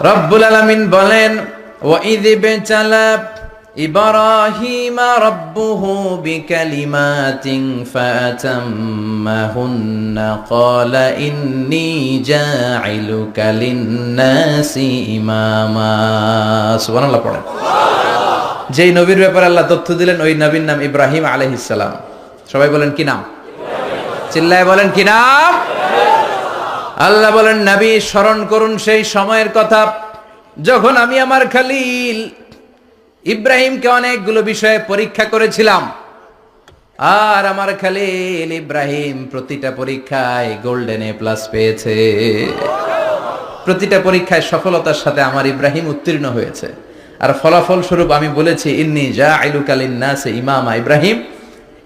রব্বুল আলামিন বলেন, ওয়াইয ইবতালা ইব্রাহিমা রাব্বুহু বিকালিমাতিন ফাতাম্মাহুন্না ক্বালা ইন্নী জাইলুকা লিন-নাসি ইমামা। সুবহানাল্লাহ পড়েন। যেই নবীর ব্যাপারে আল্লাহ তথ্য দিলেন ওই নবীর নাম ইব্রাহিম আলাইহিস সালাম। সবাই বলেন কি নাম? চিল্লায় বলেন কি নাম? আল্লাহ বলেন, নবী স্মরণ করুন সেই সময়ের কথা যখন আমি আমার খলিল ইব্রাহিমকে অনেকগুলো বিষয়ে পরীক্ষা করেছিলাম, আর আমার খলিল ইব্রাহিম প্রতিটা পরীক্ষায় গোল্ডেন এ প্লাস পেয়েছে। প্রতিটা পরীক্ষায় সফলতার সাথে আমার ইব্রাহিম উত্তীর্ণ হয়েছে। আর ফলাফল স্বরূপ আমি বলেছি, ইন্নী জাইলুকা লিন-নাসি ইমামা। ইব্রাহিম,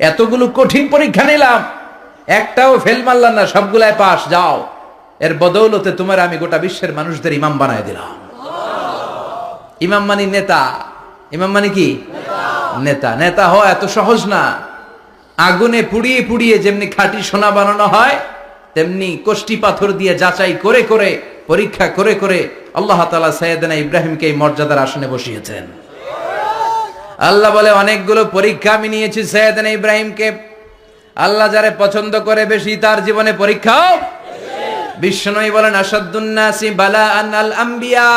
এতগুলো কঠিন পরীক্ষা নিলাম, একটাও ফেল মারলাম না, সবগুলাই পাস। যাও, এর বদৌলতে তোমার আমি গোটা বিশ্বের মানুষদের ইমাম বানায় দিলাম। ইমাম মানে নেতা। ইমাম মানে কি? নেতা। নেতা হওয়া এত সহজ না। আগুনে পুড়িয়ে পুড়িয়ে যেমনি খাঁটি সোনা বানানো হয়, তেমনি কষ্টি পাথর দিয়ে যাচাই করে করে পরীক্ষা করে করে আল্লাহ তাআলা সাইয়েদনা ইব্রাহিমকে এই মর্যাদার আসনে বসিয়েছেন। আল্লাহ বলে, অনেকগুলো পরীক্ষা আমি নিয়েছি সাইয়েদনা ইব্রাহিমকে। আল্লাহ যারে পছন্দ করে বেশি, তার জীবনে পরীক্ষাও। বিশ্বনবী বলেন, আসাদ্দুন নাসি বালাআন আল আম্বিয়া।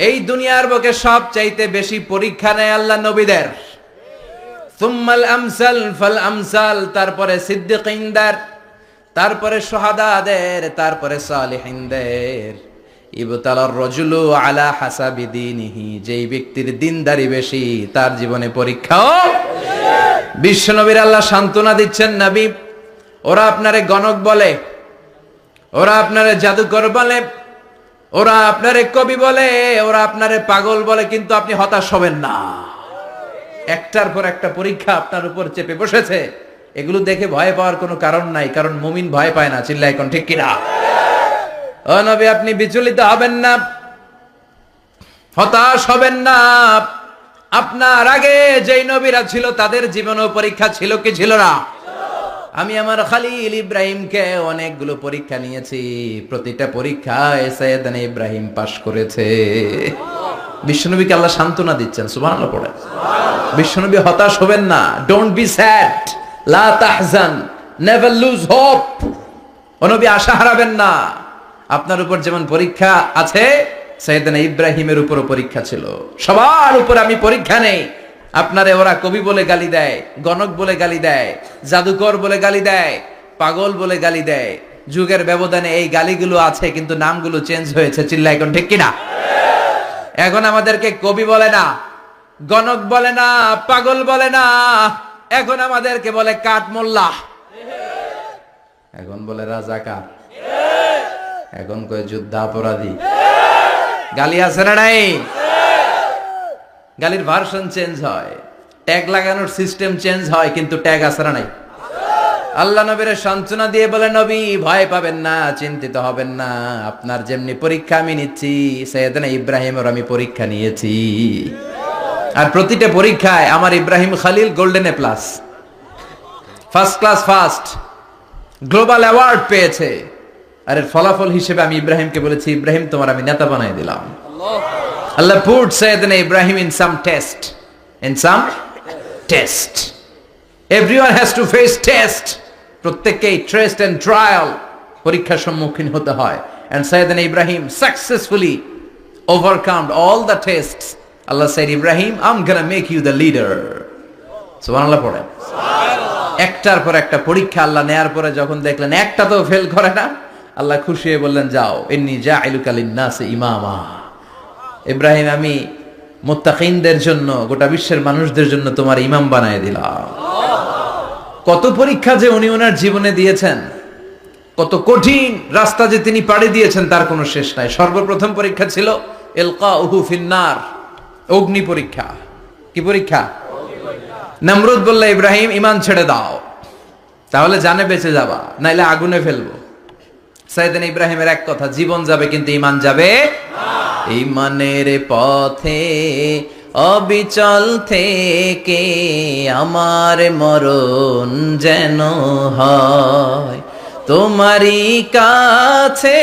এই দুনিয়ার বুকে সবচাইতে বেশি পরীক্ষা নেয় আল্লাহ নবীদের। সুম্মাল আমসাল ফাল আমসাল, তারপরে সিদ্দিকিনদের, তারপরে শুহাদাদের, তারপরে সালিহিনদের। ইবতালার রাজুলু আলা হাসাবি দীনিহি, যেই ব্যক্তির দিনদারি বেশি তার জীবনে পরীক্ষাও। বিশ্বনবীর আল্লাহ সান্ত্বনা দিচ্ছেন, নবী, ওরা আপনারে গণক বলে, ওরা আপনারে জাদুকর বলে, ওরা আপনারে কবি বলে, ওরা আপনারে পাগল বলে, কিন্তু আপনি হতাশ হবেন না। একটার পর একটা পরীক্ষা আপনার উপর চেপে বসেছে। এগুলো দেখে ভয় পাওয়ার কোনো কারণ নাই, কারণ মুমিন ভয় পায় না। চিল্লায় এখন ঠিক কিনা? ও নবী, আপনি বিচলিত হবেন না, হতাশ হবেন না। আপনার আগে যেই নবীরা ছিল তাদের জীবনেও পরীক্ষা ছিল কি ছিল না? আমি আমার খলিল ইব্রাহিমকে অনেকগুলো পরীক্ষা নিয়েছি, প্রতিটা পরীক্ষায় সাইয়েদনা ইব্রাহিম পাশ করেছে। বিশ্বনবীকে আল্লাহ সান্ত্বনা দিচ্ছেন। সুবহানাল্লাহ পড়ে। বিশ্বনবী হতাশ হবেন না। ডোন্ট বি স্যাড, লা তাহজান, নেভার লুজ হোপ। ও নবী, আশা হারাবেন না। আপনার উপর যেমন পরীক্ষা আছে, সাইয়েদনা ইব্রাহিমের উপরও পরীক্ষা ছিল। সবার উপর আমি পরীক্ষা নেই। আপনারে ওরা কবি বলে গালি দেয়, গণক বলে গালি দেয়, জাদুকর বলে গালি দেয়, পাগল বলে গালি দেয়। যুগের ব্যবধানে এই গালিগুলো আছে, কিন্তু নামগুলো চেঞ্জ হয়েছে। চিল্লায় এখন ঠিক কিনা? এখন আমাদেরকে কবি বলে না, গণক বলে না, পাগল বলে না, এখন আমাদেরকে বলে কাঠ মোল্লা, এখন বলে রাজাকার, এখন কয় যুদ্ধাপরাধী। গালি আছে না নাই? গালির ভার্সন চেঞ্জ হয়, ট্যাগ লাগানোর সিস্টেম চেঞ্জ হয়, কিন্তু ট্যাগ আছে না নাই? আল্লাহ নবীর সান্ত্বনা দিয়ে বলে, নবী ভয় পাবেন না, চিন্তিত হবেন না। আপনার যেমনি পরীক্ষা আমি নিচ্ছি, সাইয়েদনা ইব্রাহিমের আমি পরীক্ষা নিয়েছি। আর প্রতিটা পরীক্ষায় আমার Ibrahim Khalil golden A plus, first class first, global award পেয়েছে। আর এর ফলাফল হিসেবে আমি ইব্রাহিমকে বলেছি, ইব্রাহিম তোমার আমি নেতা বানাই দিলাম। Allah put Sayyidina Ibrahim in some test. In some test. Everyone has to face test. প্রত্যেককেই টেস্ট and trial, পরীক্ষার সম্মুখীন হতে হয়। And Sayyidina Ibrahim successfully overcome all the tests. Allah said, Ibrahim, I'm gonna make you the leader. সুবহানাল্লাহ পড়েন। একটার পর একটা পরীক্ষা আল্লাহ নেয়ার পরে যখন দেখলেন একটা তো ফেল করে না, আল্লাহ খুশি হয়ে বললেন, যাও, ইন্নী জাইলুকা লিন-নাসি ইমামা। ইব্রাহিম, আমি মুত্তাকিনদের জন্য, গোটা বিশ্বের মানুষদের জন্য তোমার ইমাম বানায় দিলাম। কত পরীক্ষা যে উনি ওনার জীবনে দিয়েছেন, কত কঠিন রাস্তা যে তিনি পাড়ি দিয়েছেন, তার কোনো শেষ নাই। সর্বপ্রথম পরীক্ষা ছিল ইলকাউহু ফিন্নার, অগ্নি পরীক্ষা। কি পরীক্ষা? নমরুদ বলল, ইব্রাহিম ঈমান ছেড়ে দাও, তাহলে জানে বেঁচে যাবা, নাইলে আগুনে ফেলবো। সাইয়েদনা ইব্রাহিমের এক কথা, জীবন যাবে কিন্তু ঈমান যাবে না। ঈমানের পথে অবিচল থেকে আমার মরণ যেন হয়, তোমারই কাছে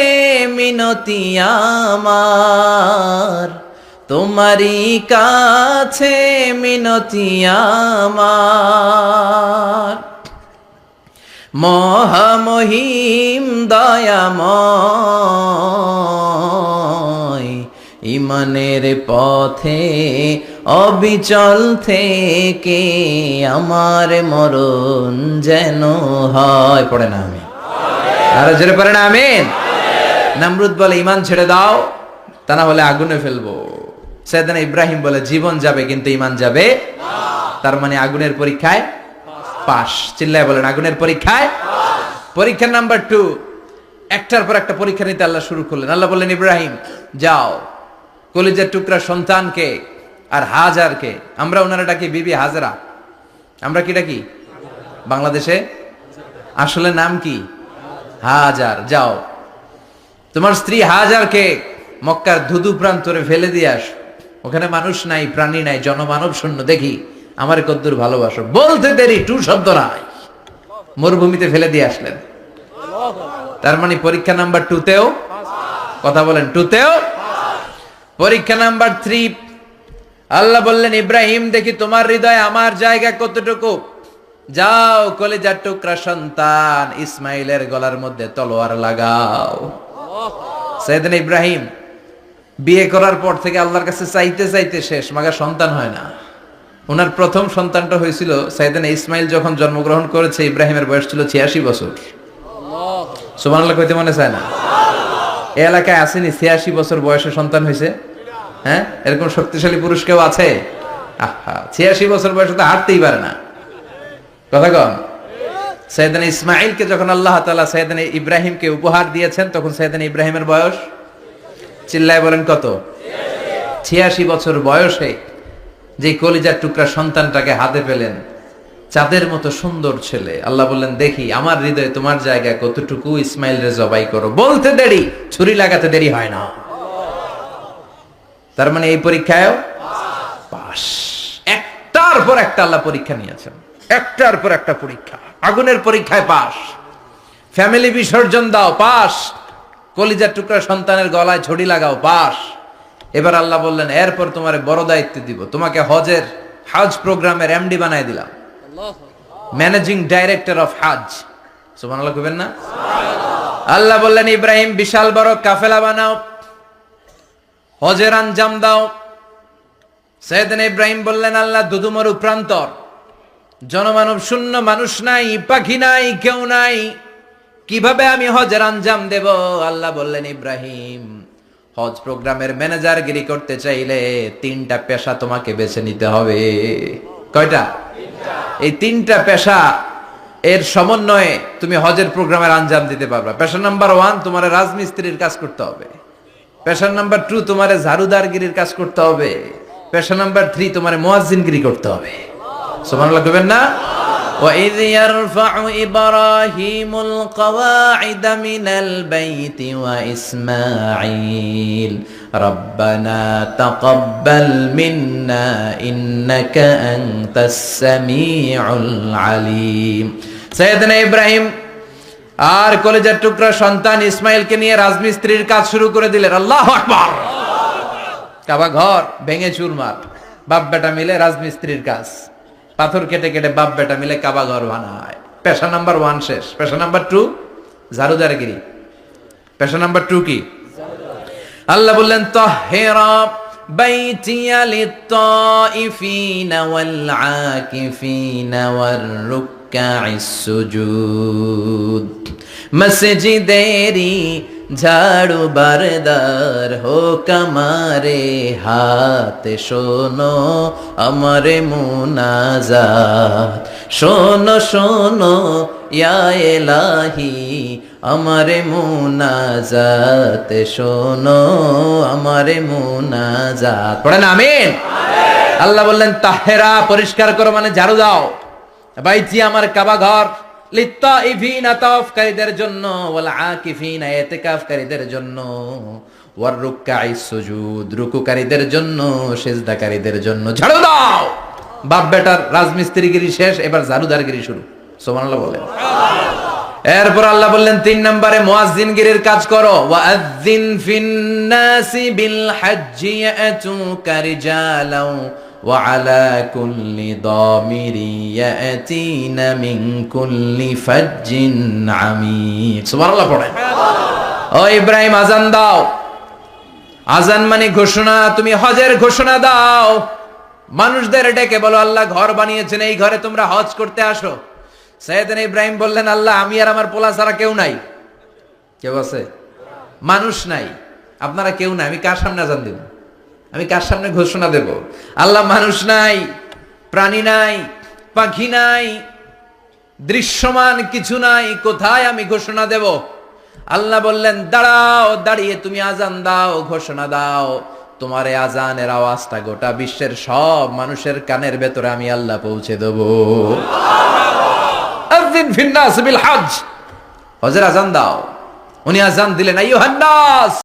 মিনতি আমার, তোমারই কাছে মিনতি আমার। মহামহিম দয়াময়, ইমানের পথে অবিচল থেকে আমার মরণ যেন হয়। পড়ে না আমি আরো জোরে পড়ে না আমিন। নমরুদ বলে ইমান ছেড়ে দাও, তা না হলে আগুনে ফেলবো। সাইয়েদনা ইব্রাহিম বলে জীবন যাবে কিন্তু ইমান যাবে না। তার মানে আগুনের পরীক্ষায় পাস। চিল্লায় বলেন আগুনের পরীক্ষায়। পরীক্ষা নাম্বার 2, একটার পর একটা পরীক্ষা নিতে আল্লাহ শুরু করলেন। আল্লাহ বললেন ইব্রাহিম যাও, কলিজার টুকরা সন্তানকে আর হাজারকে, আমরা ওনারা ডাকি বিবি হাজরা, আমরা কি ডাকি বাংলাদেশে, আসলে নাম কি হাজার, যাও তোমার স্ত্রী হাজারকে মক্কার ধুধু প্রান্তরে ফেলে দিয়ে আস, ওখানে মানুষ নাই, প্রাণী নাই, জনমানব শূন্য, দেখি আমার কদ্দুর ভালোবাসো। বলতে দেরি, টু শব্দ নাই, মরুভূমিতে ফেলে দিয়ে আসলেন। তার মানে পরীক্ষা নাম্বার 2তেও, কথা বলেন 2তেও। পরীক্ষা নাম্বার 3, আল্লাহ বললেন ইব্রাহিম দেখি তোমার হৃদয়ে আমার জায়গা কতটুকু, যাও কলিজার টুকরা সন্তান ইসমাইলের গলার মধ্যে তলোয়ার লাগাও। সাইয়েদনা ইব্রাহিম বিয়ে করার পর থেকে আল্লাহর কাছে চাইতে চাইতে শেষ, মাগা সন্তান হয় না। ওনার প্রথম সন্তানটা হয়েছিল সাইয়েদনা ইসমাইল যখন জন্মগ্রহণ করেছে, ইব্রাহিমের বয়স ছিল 86 বছর। সুবহানাল্লাহ কইতে মনে চায় না? এই এলাকায় আসেনি 86 বছর বয়সে সন্তান হয়েছে? হ্যাঁ, এরকম শক্তিশালী পুরুষ কেউ আছে? আহা, 86 বছর বয়সে তো হাঁটতেই পারে না। কথা কন। সাইয়েদনা ইসমাইলকে যখন আল্লাহ তাআলা সাইয়েদনা ইব্রাহিমকে উপহার দিয়েছেন, তখন সাইয়েদনা ইব্রাহিমের বয়স, চিল্লায় বলেন কত? 86 বছর বয়সে যে কলিজার টুকরা সন্তানটাকে হাতে পেলেন, চাঁদের মতো সুন্দর ছেলে। আল্লাহ বললেন দেখি আমার হৃদয়ে তোমার জায়গা কতটুকু, ইসমাইল রে জবাই করো। বলতে দেরি, ছুরি লাগাতে দেরি হয় না। তার মানে এই পরীক্ষায় পাস। একটার পর একটা আল্লাহ পরীক্ষা নিয়েছেন, একটার পর একটা পরীক্ষা। আগুনের পরীক্ষায় পাস, ফ্যামিলি বিসর্জন দাও পাস, কলিজার টুকরা সন্তানের গলায় ছড়ি লাগাও পাস। এবার আল্লাহ বললেন এরপর তোমারে বড় দায়িত্ব দিব, তোমাকে হজ প্রোগ্রামের এমডি বানাই দিলাম, ম্যানেজিং ডাইরেক্টর অফ হজ। সুবহানাল্লাহ কইবেন না? আল্লাহ বললেন ইব্রাহিম বিশাল বড় কাফেলা বানাও, হজের আঞ্জাম দাও। সাইয়েদনা ইব্রাহিম বললেন আল্লাহ দুদুমরু প্রান্তর, জনমানব শূন্য, মানুষ নাই, পাখি নাই, কেউ নাই, কিভাবে আমি হজের আঞ্জাম দেব? আল্লাহ বললেন ইব্রাহিম হজ প্রোগ্রামের ম্যানেজারগিরি করতে চাইলে 3টা পেশা তোমাকে বেছে নিতে হবে। কয়টা? এই 3টা পেশা এর সমন্বয়ে তুমি হজের প্রোগ্রামের আঞ্জাম দিতে পারবে। পেশা নাম্বার 1 তোমার রাজমিস্ত্রির কাজ করতে হবে, পেশা নাম্বার 2 তোমার ঝাড়ুদারগিরির কাজ করতে হবে, পেশা নাম্বার 3 তোমার মুয়াজ্জিনগিরি করতে হবে। সুবহানাল্লাহ কইবেন না? وَإِذْ يَرْفَعُ إِبْرَاهِيمُ الْقَوَاعِدَ مِنَ الْبَيْتِ وَإِسْمَاعِيلُ رَبَّنَا تَقَبَّلْ مِنَّا إِنَّكَ أَنْتَ السَّمِيعُ الْعَلِيمُ। সাইয়েদনা ইব্রাহিম আর কলেজের টুকরা সন্তান ইসমাইলকে নিয়ে রাজমিস্ত্রির কাজ শুরু করে দিলেন। আল্লাহু আকবার। কাবা ঘর ভেঙে চুরমার, বাপ বেটা মিলে রাজমিস্ত্রির কাজ, পাথর কেটে কেটে বাপ বেটা মিলে কাবা ঘর বানায়। পেশা নাম্বার 1 শেষ। পেশা নাম্বার 2 ঝাড়ুদারগিরি। পেশা নাম্বার 2 কি? আল্লাহ বললেন তাহহিরা বাইতিয়া লিত-তাইফিনা ওয়াল আকিফিনা ওয়ার রুকআইস সুজুদ। মসজিদেরি ঝাড়ু বারদার হোক আমারে হাত, শোনো আমারে মুনাজাত, শোনো শোনো ইয়া ইলাহি আমারে মুনাজাত, শোনো আমারে মুনাজাত। পড়েন আমিন। আল্লাহ বললেন তাহেরা পরিষ্কার করো, মানে ঝাড়ু দাও। বাইতি আমার কাবা ঘর, লিত্তাইফিনা তাওয়াফকারীদের জন্য, ওয়াল আকিফিনা ইতিকাফকারীদের জন্য, ওয়ার রুকআইস সুজুদ রুকুকারীদের জন্য, সিজদাকারীদের জন্য। ঝাড়ু দাও। বাপ বেটার রাজমিস্ত্রিগিরি শেষ, এবার ঝাড়ুদারগিরি শুরু। সুবহানাল্লাহ বলেন। এরপর আল্লাহ বললেন 3 নম্বরে মুয়াজ্জিনগিরির কাজ করো, ওয়াআযযিন ফিন-নাসি বিল হাজ্জি ইয়াতুকা রিজালাও ওয়া আলা কুল্লি দামিরি ইয়াতিনা মিন কুল্লি ফাজ্জিন আমিক। সুবহানাল্লাহ পড়েন। ও ইব্রাহিম আযান দাও। আযান মানে ঘোষণা, তুমি হজের ঘোষণা দাও। মানুষদের ডেকে বলো আল্লাহ ঘর বানিয়েছেন, এই ঘরে তোমরা হজ করতে আসো। সাইয়েদনা ইব্রাহিম বললেন আল্লাহ আমি আর আমার পোলা ছাড়া কেউ নাই। কেউ আছে? মানুষ নাই, আপনারা কেউ নাই, আমি কার সামনে আযান দেব? আমি কার সামনে ঘোষণা দেব? আল্লাহ মানুষ নাই, প্রাণী নাই, পাখি নাই, দৃশ্যমান কিছু নাই, কোথায় আমি ঘোষণা দেব? আল্লাহ বললেন দাঁড়াও, দাঁড়িয়ে তুমি আযান দাও, ঘোষণা দাও। তোমার এই আযানের আওয়াজটা গোটা বিশ্বের সব মানুষের কানের ভেতরে আমি আল্লাহ পৌঁছে দেব। আযিন ফিন-নাস বিল হজ, হজের আযান দাও। উনি আযান দিলেন, আইয়ুহান নাস